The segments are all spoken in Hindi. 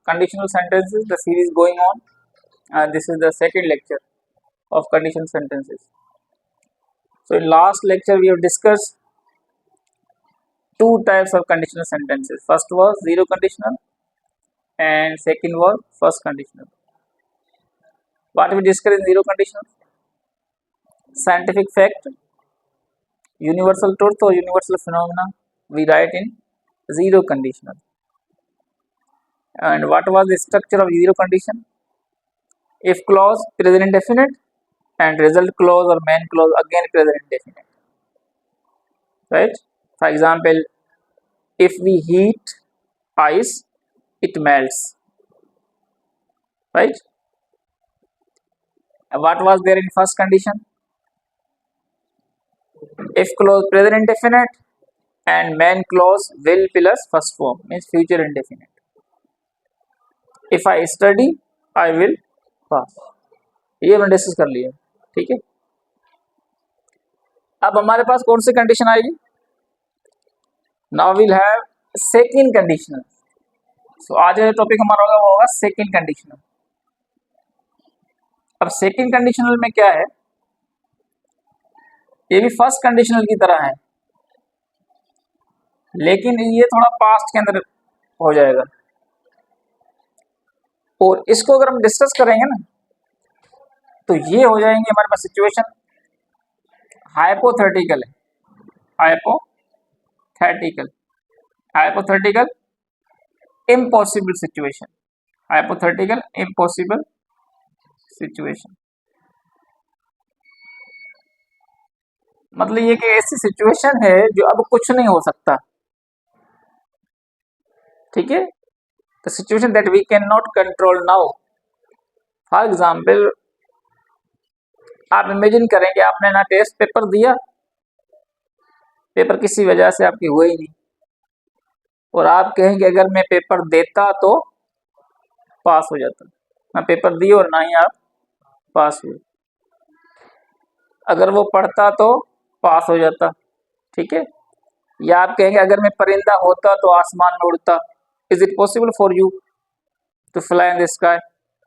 conditional sentences, the series going on. This is the second lecture of conditional sentences. So in last lecture we have discussed two types of conditional sentences. First was zero conditional and second was first conditional. What we discussed in zero conditional? Scientific fact, universal truth or universal phenomena we write in zero conditional. And what was the structure of zero condition? If clause present indefinite and result clause or main clause again present indefinite. Right? For example, if we heat ice, it melts. Right? And what was there in first condition? If clause present indefinite and main clause will plus first form means future indefinite. If I study, I will pass. ये हमने डिस्कस कर लिया, ठीक है। अब हमारे पास कौन सी कंडीशन आएगी? Now will have second conditional. So आज का टॉपिक हमारा होगा वो होगा सेकंड कंडीशनल। अब सेकंड कंडीशनल में क्या है? ये भी फर्स्ट कंडीशनल की तरह है, लेकिन ये थोड़ा पास्ट के अंदर हो जाएगा। और इसको अगर हम डिस्कस करेंगे ना तो ये हो जाएंगे हमारे पास सिचुएशन हाइपोथेटिकल है, hypothetical impossible situation, hypothetical impossible situation. मतलब ये कि ऐसी सिचुएशन है जो अब कुछ नहीं हो सकता, ठीक है। The situation that we can not control now. For example, आप इमेजिन करेंगे आपने ना टेस्ट पेपर दिया, पेपर किसी वजह से आपकी हुआ ही नहीं, और आप कहेंगे अगर मैं पेपर देता तो पास हो जाता। ना पेपर दिए और ना ही आप पास हुए। अगर वो पढ़ता तो पास हो जाता, ठीक है। या आप कहेंगे अगर मैं परिंदा होता तो आसमान में उड़ता। Is it possible for you to fly in the sky?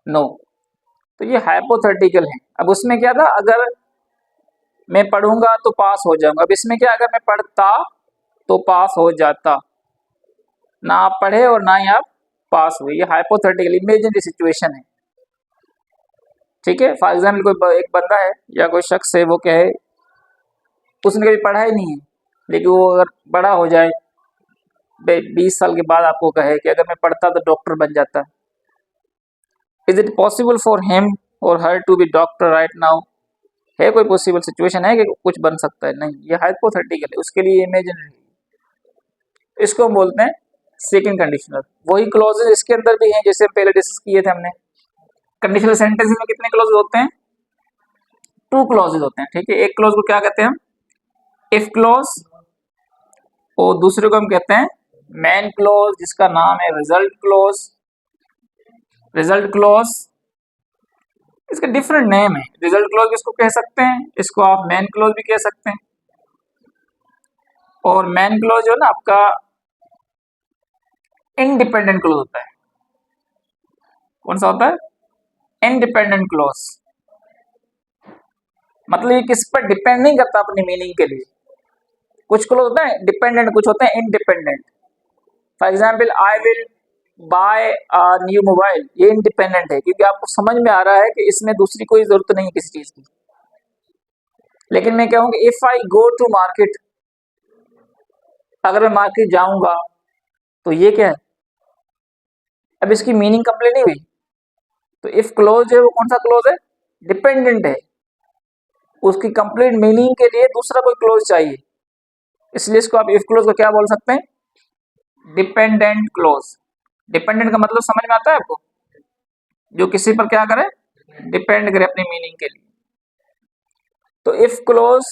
No. तो ये हाइपोथेटिकल है। अब उसमें क्या था, अगर मैं पढ़ूंगा तो पास हो जाऊंगा। अब इसमें क्या, अगर मैं पढ़ता तो पास हो जाता, ना आप पढ़े और ना ही आप पास हुए। ये हाइपोथेटिकल इमेजिनरी सिचुएशन है, ठीक है। फॉर एग्जाम्पल, कोई एक बंदा है या कोई शख्स है, वो कहे उसने कभी पढ़ा ही नहीं है, लेकिन वो अगर बड़ा हो जाए 20 साल के बाद आपको कहे कि अगर मैं पढ़ता तो डॉक्टर बन जाता। Is it possible for him or her to be doctor right now? है कोई पॉसिबल सिचुएशन है कि कुछ बन सकता है? नहीं, ये हाइपोथेटिकल है, उसके लिए इमेजिनरी। इसको हम बोलते हैं सेकंड कंडीशनल। वही क्लॉजेज इसके अंदर भी हैं जैसे पहले डिस्कस किए थे हमने। कंडीशनल सेंटेंसेस में कितने क्लॉजेज होते हैं? 2 क्लॉजेज होते हैं, ठीक है। एक क्लॉज को क्या कहते हैं हम? इफ क्लॉज, और दूसरे को हम कहते हैं मेन क्लॉज, जिसका नाम है रिजल्ट क्लॉज। रिजल्ट क्लॉज, इसका डिफरेंट नेम है। रिजल्ट क्लॉज इसको कह सकते हैं, इसको आप मेन क्लॉज भी कह सकते हैं। और मेन क्लॉज जो है ना आपका इंडिपेंडेंट क्लॉज होता है। कौन सा होता है? Independent clause. मतलब ये किस पर डिपेंड नहीं करता अपनी मीनिंग के लिए। कुछ क्लॉज होते हैं डिपेंडेंट, कुछ होते हैं independent. For example, I will buy a new mobile, ये इंडिपेंडेंट है क्योंकि आपको समझ में आ रहा है कि इसमें दूसरी कोई जरूरत नहीं है किसी चीज की। लेकिन मैं कहूँगी if I go to market, अगर मैं मार्केट जाऊंगा, तो ये क्या है? अब इसकी मीनिंग कंप्लीट नहीं हुई। तो इफ क्लोज है वो कौन सा क्लोज है? डिपेंडेंट है। उसकी कंप्लीट मीनिंग के लिए दूसरा कोई क्लोज चाहिए, इसलिए इसको आप इफ क्लोज को क्या बोल सकते हैं? Dependent clause. डिपेंडेंट का मतलब समझ में आता है आपको? जो किसी पर क्या करे? डिपेंड करे अपनी मीनिंग के लिए। तो इफ क्लोज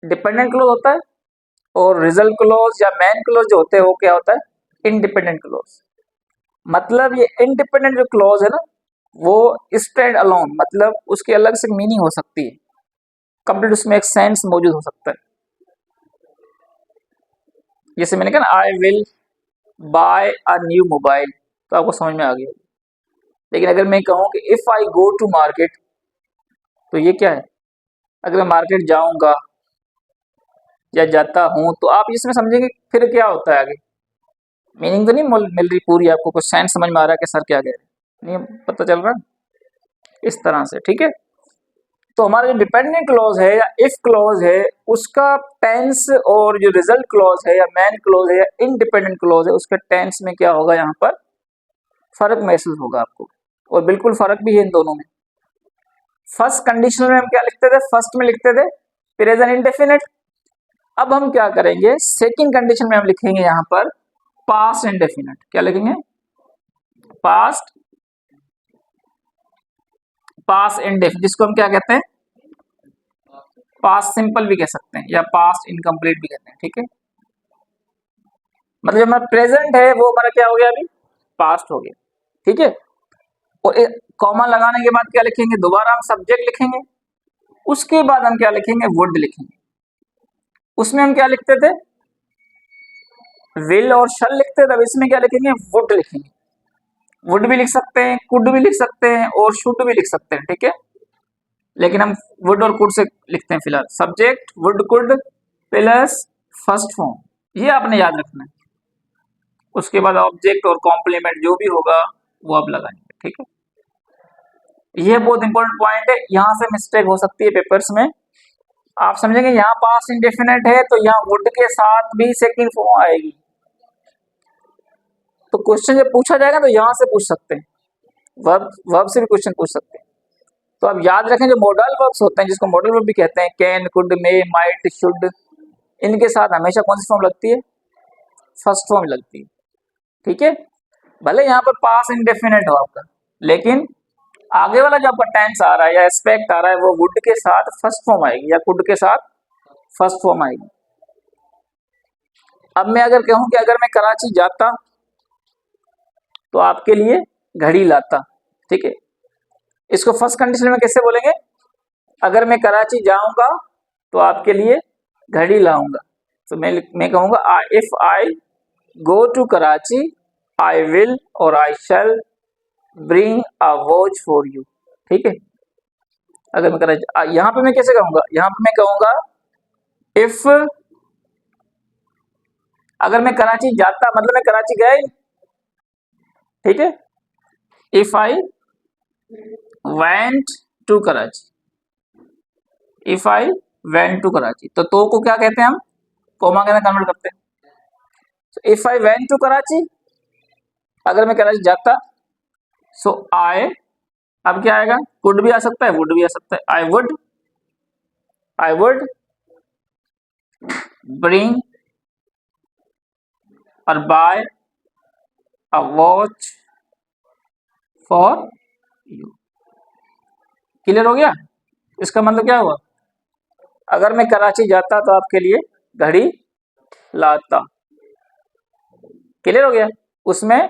डिपेंडेंट क्लोज होता है, और रिजल्ट क्लोज या मेन क्लोज जो होते हैं वो क्या होता है? Independent clause. मतलब ये इंडिपेंडेंट जो क्लोज है ना, वो स्टैंड अलोन, मतलब उसकी अलग से मीनिंग हो सकती है, कंप्लीट उसमें एक सेंस मौजूद हो सकता है। जैसे मैंने कहा ना, I will buy a new mobile, तो आपको समझ में आ गया। लेकिन अगर मैं कहूँ कि if I go to market, तो ये क्या है? अगर मैं मार्केट जाऊंगा या जाता हूँ, तो आप इसमें समझेंगे फिर क्या होता है आगे। मीनिंग तो नहीं मिल रही पूरी आपको, कुछ सेंस समझ में आ रहा है कि सर क्या कह रहे हैं, नहीं पता चल रहा इस तरह से, ठीक है। तो हमारा जो डिपेंडेंट क्लॉज है या इफ क्लॉज है, उसका टेंस और जो रिजल्ट क्लॉज है या मैन क्लॉज है या इंडिपेंडेंट क्लॉज है, उसका टेंस में क्या होगा, यहाँ पर फर्क महसूस होगा आपको, और बिल्कुल फर्क भी है इन दोनों में। फर्स्ट कंडीशनल में हम क्या लिखते थे, फर्स्ट में लिखते थे प्रेजेंट इंडेफिनिट। अब हम क्या करेंगे, सेकंड कंडीशन में हम लिखेंगे यहाँ पर पास्ट इंडेफिनिट। क्या लिखेंगे? पास्ट इंडेफिनिट, जिसको हम क्या कहते हैं, पास्ट सिंपल भी कह सकते हैं या पास्ट इनकम्प्लीट भी कहते हैं, ठीक है। मतलब जो हमारा प्रेजेंट है वो हमारा क्या हो गया, अभी पास्ट हो गया, ठीक है। और कॉमा लगाने के बाद क्या लिखेंगे, दोबारा हम सब्जेक्ट लिखेंगे, उसके बाद हम क्या लिखेंगे, वुड लिखेंगे। उसमें हम क्या लिखते थे, विल और शल लिखते थे, अब इसमें क्या लिखेंगे, वुड लिखेंगे। वुड भी लिख सकते हैं, कुड भी लिख सकते हैं और शुड भी लिख सकते हैं, ठीक है। लेकिन हम वुड और कुड से लिखते हैं फिलहाल। Subject would could plus first form, ये आपने याद रखना है। उसके बाद ऑब्जेक्ट और कॉम्प्लीमेंट जो भी होगा वो आप लगाएंगे, ठीक है। ये बहुत इंपॉर्टेंट पॉइंट है, यहाँ से मिस्टेक हो सकती है पेपर्स में। आप समझेंगे यहाँ पास्ट इंडेफिनिट है तो यहाँ वुड के साथ भी सेकंड फॉर्म आएगी, तो क्वेश्चन जब पूछा जाएगा तो यहाँ से पूछ सकते हैं, वर्ब से भी क्वेश्चन पूछ सकते हैं। तो आप याद रखें जो मॉडल वर्ब्स होते हैं, जिसको मॉडल वर्ब भी कहते हैं, can, could, may, might, should, इनके साथ हमेशा कौन सी फॉर्म लगती है, फर्स्ट फॉर्म लगती है, ठीक है। भले यहाँ पर पास इंडेफिनिट हो आपका, लेकिन आगे वाला जो आपका टेंस आ रहा है या एस्पेक्ट आ रहा है वो वुड के साथ फर्स्ट फॉर्म आएगी या कुड के साथ फर्स्ट फॉर्म आएगी। अब मैं अगर कहूं कि अगर मैं कराची जाता तो आपके लिए घड़ी लाता, ठीक है। इसको फर्स्ट कंडीशन में कैसे बोलेंगे, अगर मैं कराची जाऊंगा तो आपके लिए घड़ी लाऊंगा। तो मैं कहूंगा if I go to Karachi I will or I shall bring a watch for you, ठीक है। अगर मैं कराची, यहाँ पे मैं कैसे कहूंगा, यहाँ पे मैं कहूंगा इफ, अगर मैं कराची जाता मतलब मैं कराची गया ही, ठीक है। If I went to Karachi, if I went to Karachi, तो को क्या कहते हैं हम, कोमा के अंदर कन्वर्ट करते हैं। तो if I went to Karachi, अगर मैं कराची जाता, सो आई, अब क्या आएगा, कुड भी आ सकता है, वुड भी आ सकता है। I would bring or buy a watch for you. Clear हो गया? इसका मतलब क्या हुआ, अगर मैं कराची जाता तो आपके लिए घड़ी लाता। क्लियर हो गया? उसमें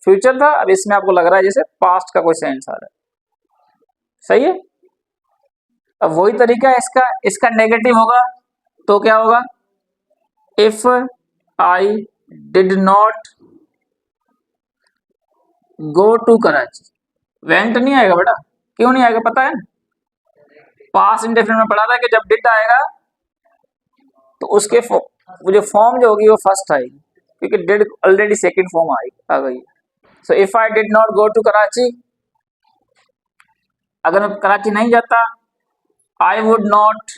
फ्यूचर था, अब इसमें आपको लग रहा है जैसे पास्ट का कोई सेंस आ रहा है, सही है। अब वही तरीका है इसका, इसका नेगेटिव होगा तो क्या होगा, if I did not go to Karachi, went नहीं आएगा बेटा, क्यों नहीं आएगा पता है, पास्ट इंडेफिनिट में पढ़ा था कि जब डिड आएगा तो उसके वो जो फॉर्म जो होगी वो फर्स्ट आएगी, क्योंकि डिड ऑलरेडी सेकंड फॉर्म आ गई। So if I did not go to Karachi, अगर मैं कराची नहीं जाता, I would not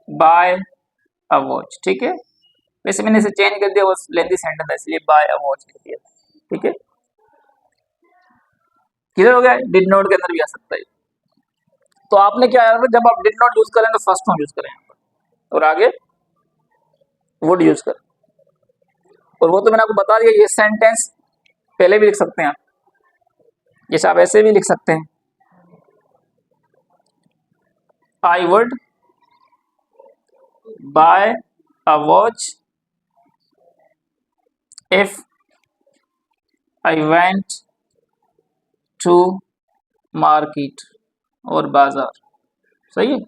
buy a watch, ठीक है। वैसे मैंने इसे चेंज कर दिया, वो लेंथी सेंटेंस है इसलिए बाय अ वॉच कर दिया, ठीक है। क्लियर हो गया? डिड नॉट के अंदर भी आ सकता है। तो आपने क्या है, जब आप डिड नॉट यूज करें तो फर्स्ट फॉर्म यूज करें और आगे वुड यूज करें। और वो तो मैंने आपको बता दिया, ये सेंटेंस पहले भी लिख सकते हैं आप, जैसे आप ऐसे भी लिख सकते हैं, I would buy a watch if I went to market और बाजार, सही है।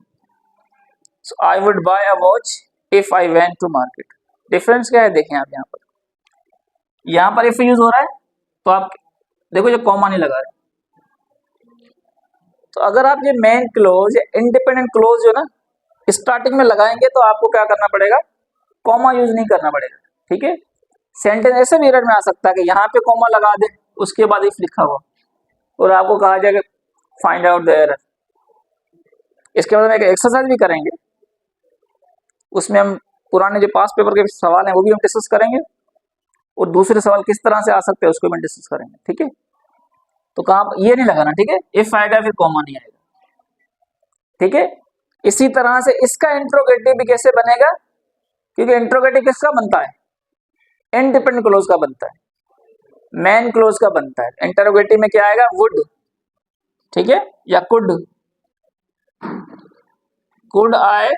So I would buy a watch if I went to market. Difference क्या है देखें आप यहाँ पर, यहां पर इफ यूज हो रहा है तो आप देखो ये कॉमा नहीं लगा रहे। तो अगर आप ये मेन क्लोज या इंडिपेंडेंट क्लोज जो ना स्टार्टिंग में लगाएंगे तो आपको क्या करना पड़ेगा, कॉमा यूज नहीं करना पड़ेगा। ठीक है, सेंटेंस ऐसे भी एरर में आ सकता है कि यहाँ पे कॉमा लगा दे उसके बाद इफ लिखा हुआ और आपको कहा जाएगा फाइंड आउट द एरर। इसके बाद हम एक एक्सरसाइज भी करेंगे, उसमें हम पुराने जो पास पेपर के सवाल हैं वो भी हम डिस्कस करेंगे और दूसरे सवाल किस तरह से आ सकते हैं उसको भी डिस्कस करेंगे। ठीक है, तो कहाँ ये नहीं लगाना। ठीक है, इफ आएगा फिर कॉमा नहीं आएगा। ठीक है, इसी तरह से इसका इंट्रोगेटिव भी कैसे बनेगा, क्योंकि इंट्रोगेटिव किसका बनता है, इंडिपेंडेंट क्लोज का बनता है, मेन क्लोज का बनता है। इंटरोगेटिव में क्या आएगा, वुड। ठीक है, या कुड, कुड आए